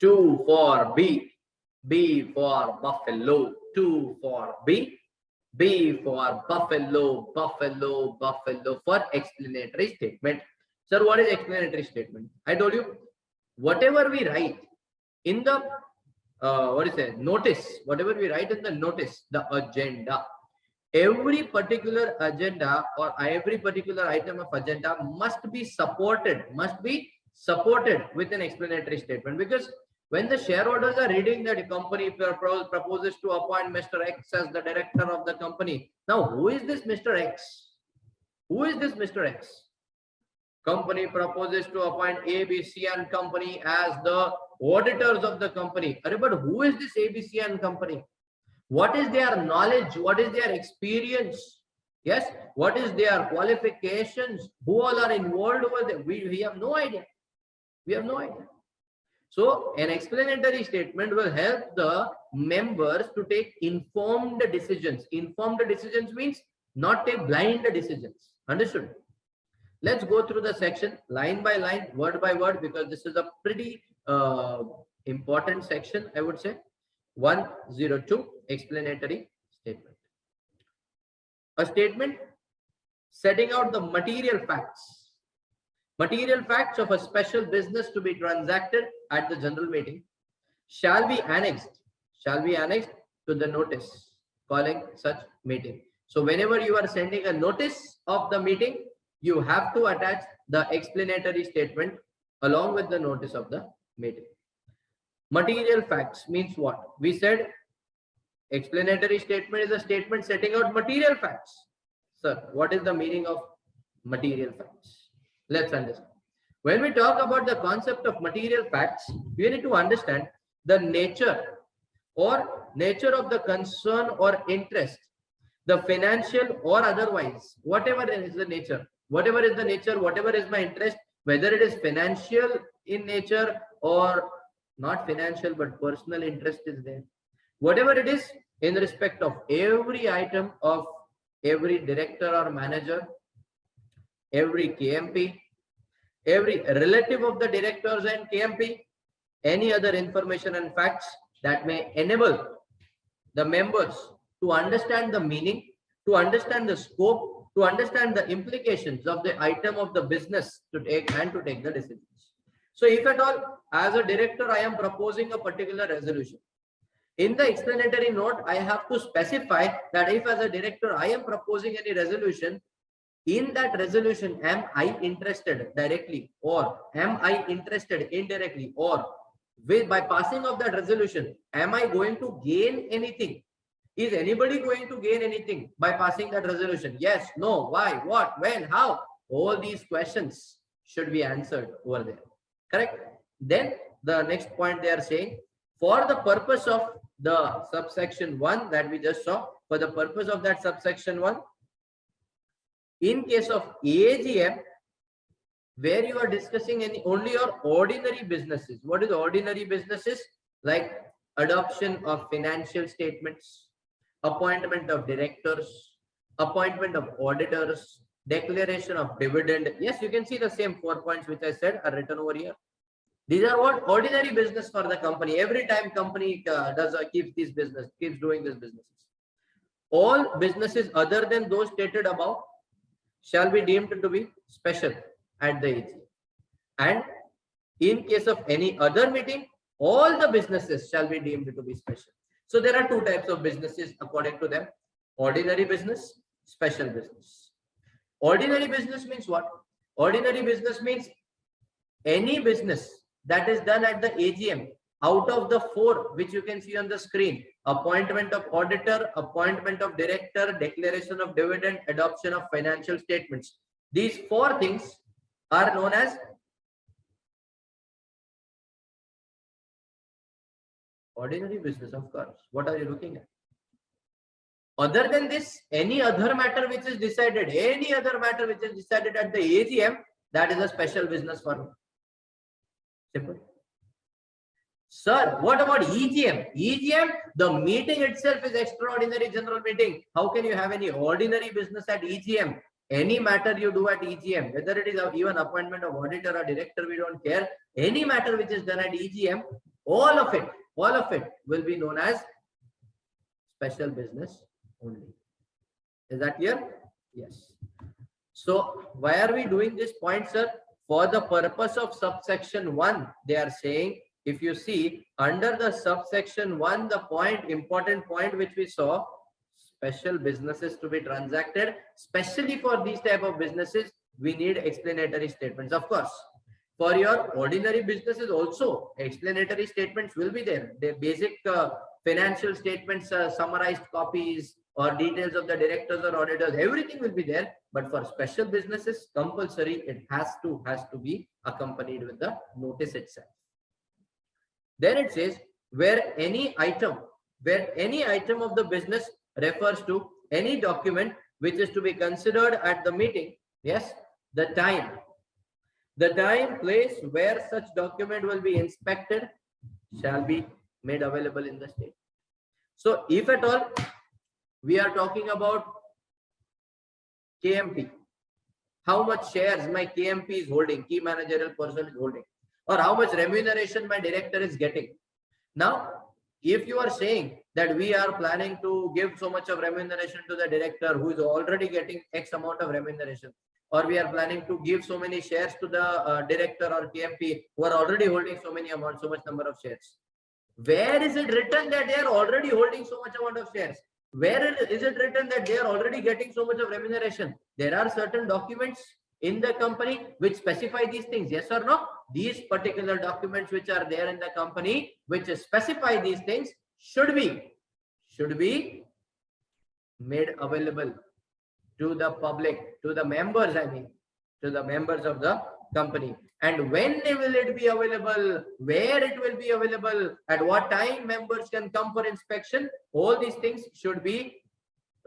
2 for B. B for buffalo. 2 for B. B for buffalo, buffalo, buffalo for explanatory statement. Sir, what is explanatory statement? I told you, whatever we write in the notice, whatever we write in the notice, the agenda, every particular agenda or every particular item of agenda must be supported with an explanatory statement. Because when the shareholders are reading that the company proposes to appoint Mr. X as the director of the company, now who is this Mr. X? Who is this Mr. X? Company proposes to appoint ABC and company as the auditors of the company. But who is this ABC and company? What is their knowledge? What is their experience? Yes, what is their qualifications? Who all are involved over there? We have no idea. We have no idea. So an explanatory statement will help the members to take informed decisions. Informed decisions means not take blind decisions. Understood? Let's go through the section line by line, word by word, because this is a pretty important section, I would say. 102, explanatory statement. A statement setting out the material facts of a special business to be transacted at the general meeting shall be annexed to the notice calling such meeting. So whenever you are sending a notice of the meeting, you have to attach the explanatory statement along with the notice of the meeting. Material facts means what? We said explanatory statement is a statement setting out material facts. Sir, what is the meaning of material facts? Let's understand. When we talk about the concept of material facts, we need to understand the nature of the concern or interest, the financial or otherwise, whatever is the nature, whatever is my interest, whether it is financial in nature or not financial, but personal interest is there. Whatever it is, in respect of every item of every director or manager, every KMP, every relative of the directors and KMP, any other information and facts that may enable the members to understand the meaning, to understand the scope, to understand the implications of the item of the business to take the decisions. So if at all, as a director, I am proposing a particular resolution. In the explanatory note, I have to specify that if as a director, I am proposing any resolution, in that resolution, am I interested directly or am I interested indirectly, or by passing of that resolution, am I going to gain anything? Is anybody going to gain anything by passing that resolution? Yes, no, why, what, when, how? All these questions should be answered over there. Correct? Then the next point they are saying, for the purpose of the subsection 1 that we just saw, for the purpose of that subsection 1, in case of AGM, where you are discussing only your ordinary businesses. What is ordinary businesses? Like adoption of financial statements, appointment of directors, appointment of auditors, declaration of dividend. Yes, you can see the same 4 points which I said are written over here. These are what ordinary business for the company. Every time company keeps doing this businesses. All businesses other than those stated above shall be deemed to be special at the AGM. And in case of any other meeting, all the businesses shall be deemed to be special. So there are two types of businesses according to them: ordinary business, special business. Ordinary business means what? Ordinary business means any business that is done at the AGM out of the 4 which you can see on the screen: appointment of auditor, appointment of director, declaration of dividend, adoption of financial statements. These 4 things are known as ordinary business, of course. What are you looking at? Other than this, any other matter which is decided, at the AGM, that is a special business for me. Simple. Sir, what about EGM? EGM, the meeting itself is extraordinary general meeting. How can you have any ordinary business at EGM? Any matter you do at EGM, whether it is even appointment of auditor or director, we don't care. Any matter which is done at EGM, all of it will be known as special business only. Is that clear? Yes. So why are we doing this point, sir? For the purpose of subsection 1, they are saying, if you see under the subsection 1, the important point which we saw, special businesses to be transacted, especially for these type of businesses, we need explanatory statements. Of course, for your ordinary businesses also, explanatory statements will be there. The basic financial statements, summarized copies or details of the directors or auditors, everything will be there. But for special businesses, compulsory, it has to be accompanied with the notice itself. Then it says, where any item of the business refers to any document which is to be considered at the meeting, yes, the time, place where such document will be inspected shall be made available in the state. So if at all we are talking about KMP, how much shares my KMP is holding, key managerial person is holding, or how much remuneration my director is getting. Now, if you are saying that we are planning to give so much of remuneration to the director who is already getting X amount of remuneration, or we are planning to give so many shares to the director or KMP who are already holding so much number of shares, where is it written that they are already holding so much amount of shares? Where is it written that they are already getting so much of remuneration? There are certain documents in the company which specify these things, yes or no? These particular documents which are there in the company which specify these things should be made available to the public, to the members, to the members of the company. And when will it be available, where it will be available, at what time members can come for inspection, all these things should be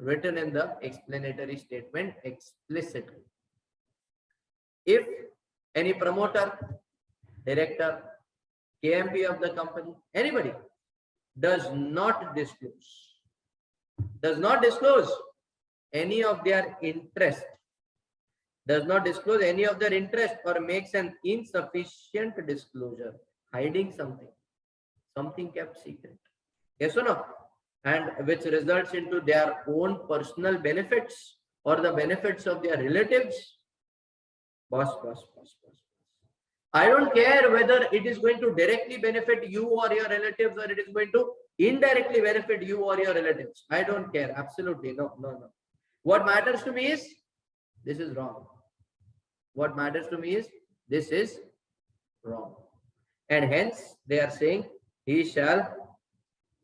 written in the explanatory statement explicitly. If any promoter, director, KMP of the company, anybody does not disclose any of their interest, or makes an insufficient disclosure, hiding something kept secret, yes or no, and which results into their own personal benefits or the benefits of their relatives, boss. I don't care whether it is going to directly benefit you or your relatives, or it is going to indirectly benefit you or your relatives. I don't care. Absolutely no. What matters to me is this is wrong. What matters to me is this is wrong. And hence they are saying he shall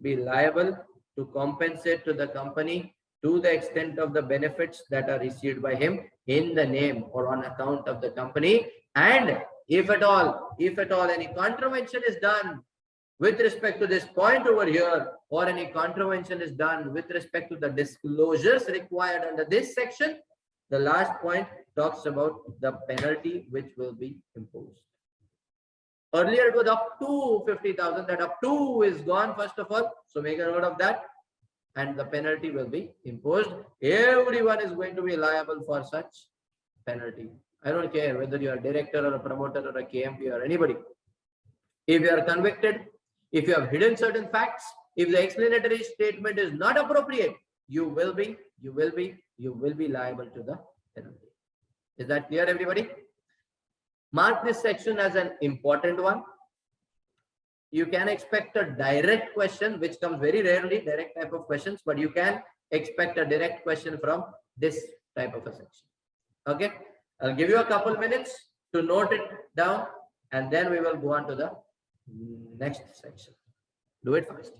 be liable to compensate to the company to the extent of the benefits that are received by him in the name or on account of the company. And if at all any contravention is done with respect to this point over here, or any contravention is done with respect to the disclosures required under this section, the last point talks about the penalty which will be imposed. Earlier it was up to 50,000. That up to is gone, first of all. So make a note of that. And the penalty will be imposed. Everyone is going to be liable for such penalty. I don't care whether you are a director or a promoter or a KMP or anybody. If you are convicted, if you have hidden certain facts, if the explanatory statement is not appropriate, you will be liable to the penalty. Is that clear, everybody? Mark this section as an important one. You can expect a direct question, which comes very rarely, direct type of questions, but you can expect a direct question from this type of a section. Okay, I'll give you a couple minutes to note it down, and then we will go on to the next section. Do it fast.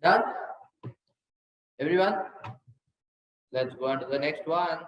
Done? Everyone? Let's go on to the next one.